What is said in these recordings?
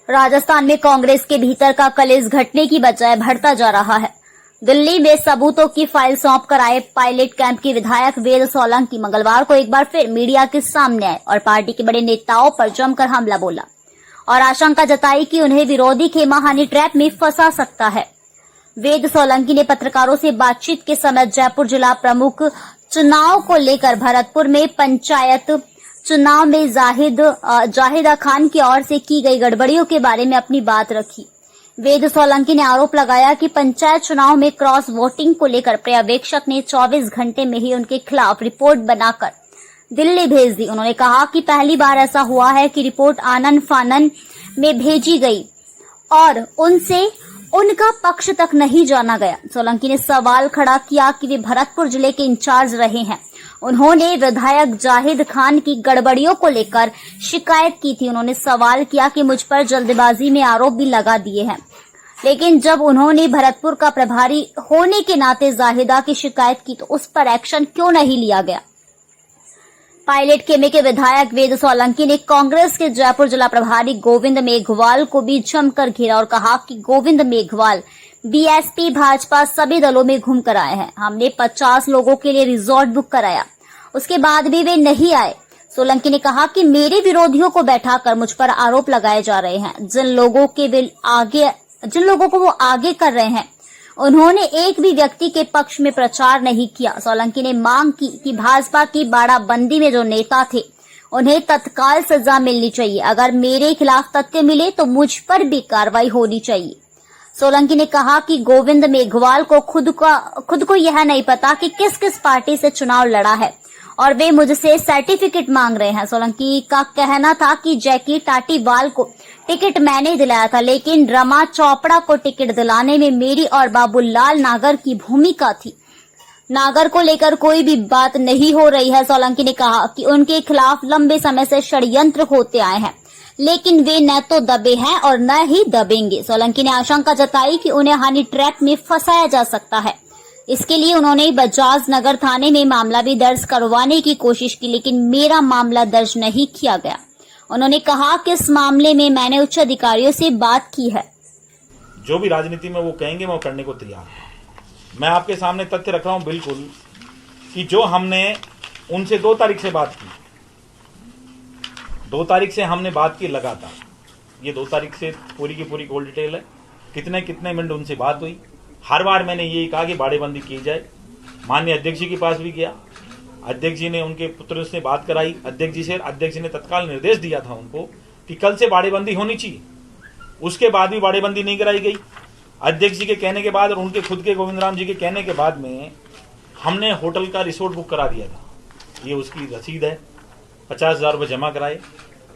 राजस्थान में कांग्रेस के भीतर का कलेश घटने की बजाय बढ़ता जा रहा है। दिल्ली में सबूतों की फाइल सौंप कर आए पायलट कैंप के विधायक वेद सोलंकी मंगलवार को एक बार फिर मीडिया के सामने आए और पार्टी के बड़े नेताओं पर जमकर हमला बोला और आशंका जताई कि उन्हें विरोधी खेमाहानी ट्रैप में फंसा सकता है। वेद सोलंकी ने पत्रकारों से बातचीत के समय जयपुर जिला प्रमुख चुनाव को लेकर भरतपुर में पंचायत चुनाव में जाहिदा खान की ओर से की गई गड़बड़ियों के बारे में अपनी बात रखी। वेद सोलंकी ने आरोप लगाया कि पंचायत चुनाव में क्रॉस वोटिंग को लेकर पर्यवेक्षक ने 24 घंटे में ही उनके खिलाफ रिपोर्ट बनाकर दिल्ली भेज दी। उन्होंने कहा कि पहली बार ऐसा हुआ है कि रिपोर्ट आनन फानन में भेजी गई और उनसे उनका पक्ष तक नहीं जाना गया। सोलंकी ने सवाल खड़ा किया कि वे भरतपुर जिले के इंचार्ज रहे हैं। उन्होंने विधायक जाहिद खान की गड़बड़ियों को लेकर शिकायत की थी। उन्होंने सवाल किया कि मुझ पर जल्दबाजी में आरोप भी लगा दिए हैं, लेकिन जब उन्होंने भरतपुर का प्रभारी होने के नाते जाहिदा की शिकायत की तो उस पर एक्शन क्यों नहीं लिया गया। पायलट खेमे के विधायक वेद सोलंकी ने कांग्रेस के जयपुर जिला प्रभारी गोविंद मेघवाल को भी जमकर घेरा और कहा कि गोविंद मेघवाल बीएसपी भाजपा सभी दलों में घूम कर आए हैं। हमने 50 लोगों के लिए रिजॉर्ट बुक कराया, उसके बाद भी वे नहीं आए। सोलंकी ने कहा कि मेरे विरोधियों को बैठाकर मुझ पर आरोप लगाए जा रहे हैं। जिन लोगों को वो आगे कर रहे हैं, उन्होंने एक भी व्यक्ति के पक्ष में प्रचार नहीं किया। सोलंकी ने मांग की कि भाजपा की बाड़ाबंदी में जो नेता थे उन्हें तत्काल सजा मिलनी चाहिए। अगर मेरे खिलाफ तथ्य मिले तो मुझ पर भी कार्रवाई होनी चाहिए। सोलंकी ने कहा कि गोविंद मेघवाल को खुद को यह नहीं पता कि किस किस पार्टी से चुनाव लड़ा है और वे मुझसे सर्टिफिकेट मांग रहे हैं। सोलंकी का कहना था कि जैकी टाटीवाल को टिकट मैंने दिलाया था, लेकिन रमा चोपड़ा को टिकट दिलाने में मेरी और बाबूलाल नागर की भूमिका थी। नागर को लेकर कोई भी बात नहीं हो रही है। सोलंकी ने कहा कि उनके खिलाफ लंबे समय से षड्यंत्र होते आए हैं, लेकिन वे न तो दबे हैं और न ही दबेंगे। सोलंकी ने आशंका जताई कि उन्हें हनी ट्रैप में फंसाया जा सकता है। इसके लिए उन्होंने बजाज नगर थाने में मामला भी दर्ज करवाने की कोशिश की, लेकिन मेरा मामला दर्ज नहीं किया गया। उन्होंने कहा कि इस मामले में मैंने उच्च अधिकारियों से बात की है। जो भी राजनीति में वो कहेंगे मैं वो करने को तैयार हूं। मैं आपके सामने तथ्य रख रहा हूं बिल्कुल कि जो हमने उनसे 2 तारीख से बात की, 2 तारीख से हमने बात की लगातार। ये 2 तारीख से पूरी की पूरी कॉल डिटेल है, कितने मिनट उनसे बात हुई। हर बार मैंने यही कहा कि बाड़ेबंदी की जाए। माननीय अध्यक्ष जी के पास भी गया, अध्यक्ष जी ने उनके पुत्र से बात कराई अध्यक्ष जी से। अध्यक्ष जी ने तत्काल निर्देश दिया था उनको कि कल से बाड़ेबंदी होनी चाहिए। उसके बाद भी बाड़ेबंदी नहीं कराई गई। अध्यक्ष जी के कहने के बाद और उनके खुद के गोविंद राम जी के कहने के बाद में हमने होटल का रिसोर्ट बुक करा दिया था। ये उसकी रसीद है। 50,000 रुपये जमा कराए,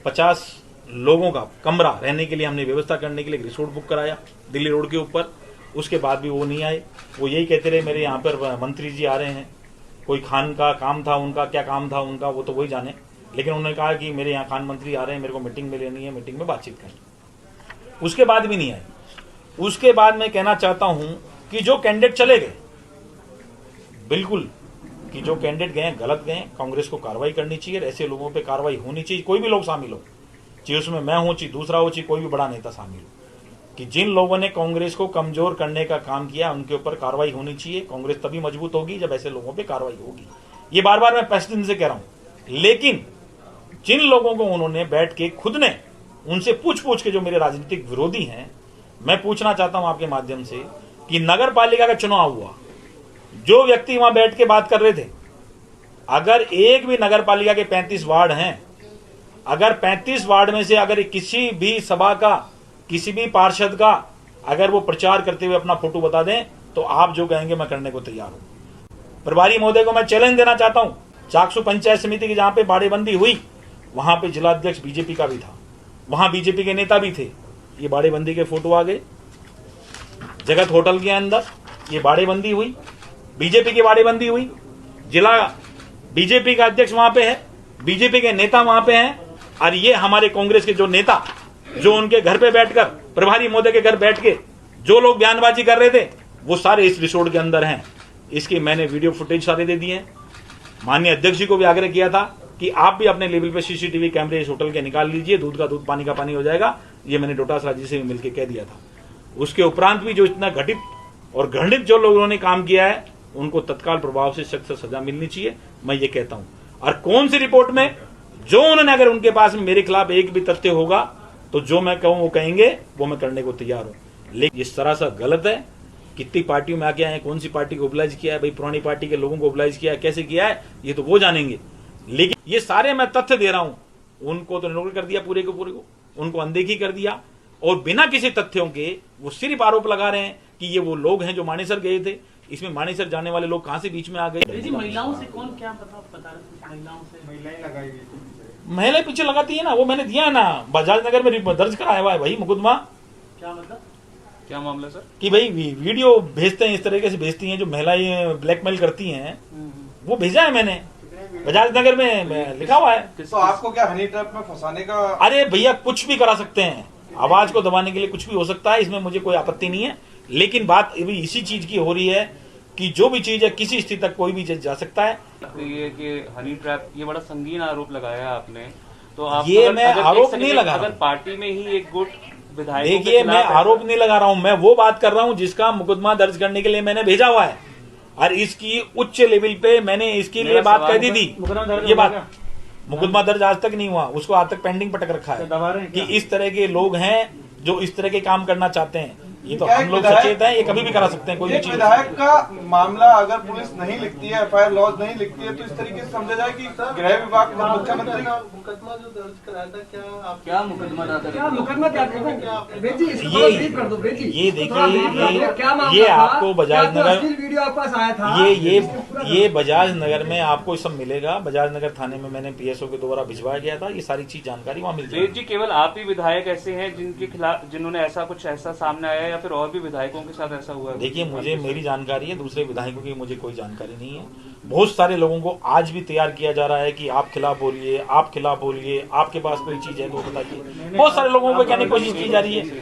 50 लोगों का कमरा रहने के लिए हमने व्यवस्था करने के लिए रिसोर्ट बुक कराया दिल्ली रोड के ऊपर। उसके बाद भी वो नहीं आए। वो यही कहते रहे मेरे यहाँ पर मंत्री जी आ रहे हैं, कोई खान का काम था उनका, क्या काम था उनका वो तो वही जाने। लेकिन उन्होंने कहा कि मेरे यहाँ खान मंत्री आ रहे हैं, मेरे को मीटिंग में लेनी है, मीटिंग में बातचीत करनी। उसके बाद भी नहीं आए। उसके बाद मैं कहना चाहता हूं कि जो कैंडिडेट चले गए, बिल्कुल कि जो कैंडिडेट गए गलत गए, कांग्रेस को कार्रवाई करनी चाहिए। ऐसे लोगों पे कार्रवाई होनी चाहिए। कोई भी लोग शामिल हो, चाहे उसमें मैं हूं, चाहे दूसरा हो, चाहे कोई भी बड़ा नेता शामिल हो, कि जिन लोगों ने कांग्रेस को कमजोर करने का काम किया उनके ऊपर कार्रवाई होनी चाहिए। कांग्रेस तभी मजबूत होगी जब ऐसे लोगों पे कार्रवाई होगी। ये बार बार मैं 5 दिन से कह रहा हूं। लेकिन जिन लोगों को उन्होंने बैठ के खुद ने उनसे पूछ के, जो मेरे राजनीतिक विरोधी हैं, मैं पूछना चाहता हूं आपके माध्यम से कि नगर पालिका का चुनाव हुआ, जो व्यक्ति वहां बैठ के बात कर रहे थे, अगर एक भी नगर पालिका के 35 वार्ड हैं, अगर 35 वार्ड में से अगर किसी भी सभा का, किसी भी पार्षद का अगर वो प्रचार करते हुए अपना फोटो बता दें तो आप जो कहेंगे मैं करने को तैयार हूं। प्रभारी महोदय को मैं चैलेंज देना चाहता हूं। चाकसू पंचायत समिति की जहां पे बाड़ेबंदी हुई वहां पे जिलाध्यक्ष बीजेपी का भी था, वहां बीजेपी के नेता भी थे। ये बाड़ेबंदी के फोटो आ गए। जगत होटल के अंदर ये बाड़ेबंदी हुई, बीजेपी की बाड़ेबंदी हुई। जिला बीजेपी का अध्यक्ष वहां पे है, बीजेपी के नेता वहां पे हैं, और ये हमारे कांग्रेस के जो नेता, जो उनके घर पे बैठकर, प्रभारी महोदय के घर बैठ के जो लोग बयानबाजी कर रहे थे, वो सारे इस रिसोर्ट के अंदर हैं। इसकी मैंने वीडियो फुटेज सारे दे दिए हैं। माननीय अध्यक्ष जी को भी आग्रह किया था कि आप भी अपने लेवल पे सीसीटीवी कैमरे इस होटल के निकाल लीजिए, दूध का दूध पानी का पानी हो जाएगा। ये मैंने डोटासरा जी से भी मिलकर कह दिया था। उसके उपरांत भी जो इतना घटित और घृणित जो लोगों ने काम किया है उनको तत्काल प्रभाव से सख्त सजा मिलनी चाहिए, मैं ये कहता हूं। और कौन सी रिपोर्ट में जो उन्होंने, अगर उनके पास मेरे खिलाफ एक भी तथ्य होगा तो जो मैं कहूं वो कहेंगे, वो मैं करने को तैयार हूं। लेकिन ये सरासर गलत है। कितनी पार्टियों में आके आए, कौन सी पार्टी को ओबलाइज किया है, भाई पुरानी पार्टी के लोगों को ओबलाइज किया है, कैसे किया है ये तो वो जानेंगे। लेकिन ये सारे मैं तथ्य दे रहा हूं, उनको तो निगल कर दिया, पूरे को उनको अनदेखी कर दिया और बिना किसी तथ्यों के वो सिर्फ आरोप लगा रहे हैं कि ये वो लोग हैं जो मानेसर गए थे। इसमें मानेसर जाने वाले लोग कहां से बीच में आ गए? जी, महिलाओं से कौन क्या बता रहे? महिलाओं से महिलाएं लगाई गई। महिलाएं पीछे लगाती है ना, वो मैंने दिया है ना, बजाज नगर में दर्ज कराया हुआ है भाई मुकदमा। क्या मतलब, क्या मामला सर? कि भाई वीडियो भेजते हैं, इस तरीके से भेजती हैं जो महिलाएं ब्लैकमेल करती हैं, वो भेजा है मैंने, बजाज नगर में लिखा हुआ है। तो आपको क्या हनी ट्रैप में फंसाने का? अरे भैया कुछ भी करा सकते हैं, आवाज को दबाने के लिए कुछ भी हो सकता है, इसमें मुझे कोई आपत्ति नहीं है। लेकिन बात इसी चीज की हो रही है कि जो भी चीज है किसी स्थिति तक कोई भी चीज जा सकता है। तो ये कि हनी ट्रैप, ये बड़ा संगीन आरोप लगाया है आपने, तो आप ये अगर, मैं अगर आरोप नहीं लगा रहा अगर पार्टी में ही एक गुट विधायक, देखिए मैं आरोप नहीं लगा रहा हूं, मैं वो बात कर रहा हूं जिसका मुकदमा दर्ज करने के लिए मैंने भेजा हुआ है और इसकी उच्च लेवल पे मैंने इसके लिए बात कह दी थी। ये बात मुकदमा दर्ज आज तक नहीं हुआ, उसको आज तक पेंडिंग पटक रखा है कि इस तरह के लोग हैं जो इस तरह के काम करना चाहते हैं। ये तो हम लोग सचेत हैं, ये कभी भी करा सकते हैं कोई भी चीज। विधायक का मामला अगर पुलिस नहीं लिखती है, एफआईआर लॉज नहीं लिखती है, तो इस तरीके से समझा जाए कि गृह विभाग में मुख्यमंत्री मुकदमा जो दर्ज कराया था, क्या मुकदमा ये देखिए, ये आपको बजाज नगर वीडियो आपके पास आया था, ये बजाज नगर में आपको सब मिलेगा। बजाज नगर थाने में मैंने पीएसओ के द्वारा भिजवाया गया था, ये सारी चीज जानकारी वहाँ मिल वेद जाएगी। जी, केवल आप ही विधायक ऐसे हैं जिनके खिलाफ, जिन्होंने ऐसा सामने आया है या फिर और भी विधायकों के साथ ऐसा हुआ है? देखिए मुझे मेरी जानकारी है, दूसरे विधायकों की मुझे कोई जानकारी नहीं है। बहुत सारे लोगों को आज भी तैयार किया जा रहा है कि आप खिलाफ बोलिए, आप खिलाफ बोलिए, आपके पास कोई चीज है तो बताइए। बहुत सारे लोगों को कहने की कोशिश की जा रही है।